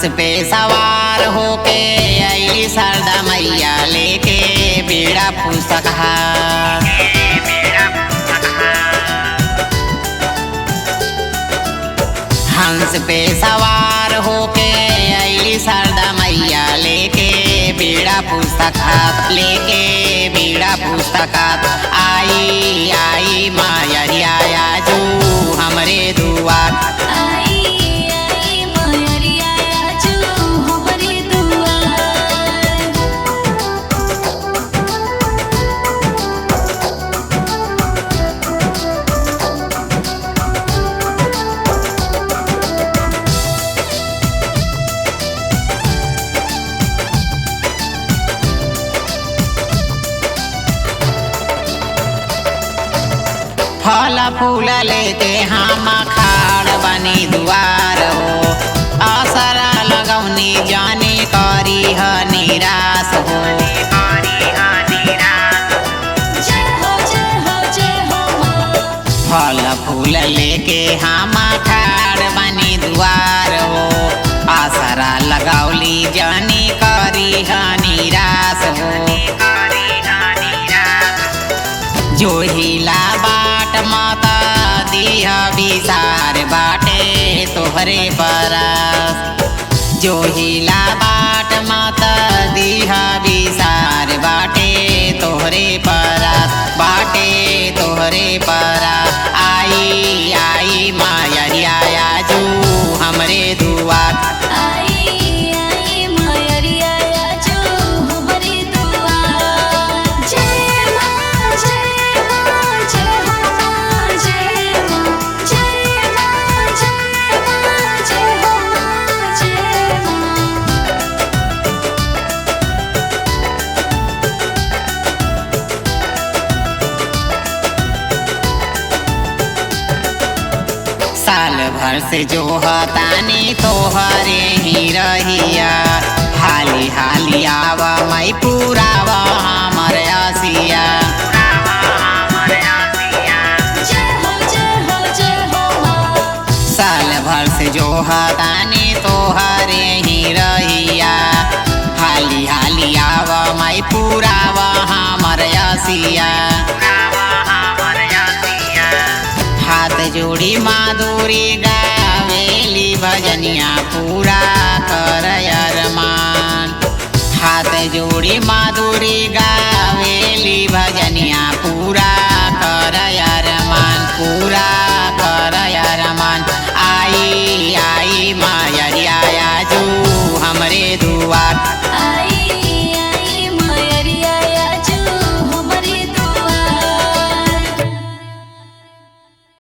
हंस पे सवार होके आई शारदा मैया लेके बीड़ा पुस्तकहार। हंस पे सवार होके आई शारदा मैया लेके बीड़ा पुस्तकात, लेके बीड़ा पुस्तकात आई आई मायरिया आजू हमरे दुआर। फल फूल लेके हम खाड़ बनी दुआर हो, आसरा लगौनी जाने करी ह निराश हो। फल फूल लेके हम खाड़ बनी दुआर हो, आसरा लगौली जाने करी ह निराश हो। जो हिला बाट माता दिया विसार बाटे तोहरे परस, जो हिला बाट माता दिया विसार बाटे तोहरे परस, बाटे तोहरे परस आई आई मायरिया आजू हमरे दुआर। साल भर से जो हतानी तोहरे ही रहिया, हाली हाली आवा मई पुरावा हमर आसिया। साल भर से जो हतानी तोहरे ही रहिया, हाली हाली आवा मई पुरावा हमर आसिया। हाथ जोड़ी माधुरी गावेली भजनिया पूरा कर अरमान, हाथ जोड़ी माधुरी गा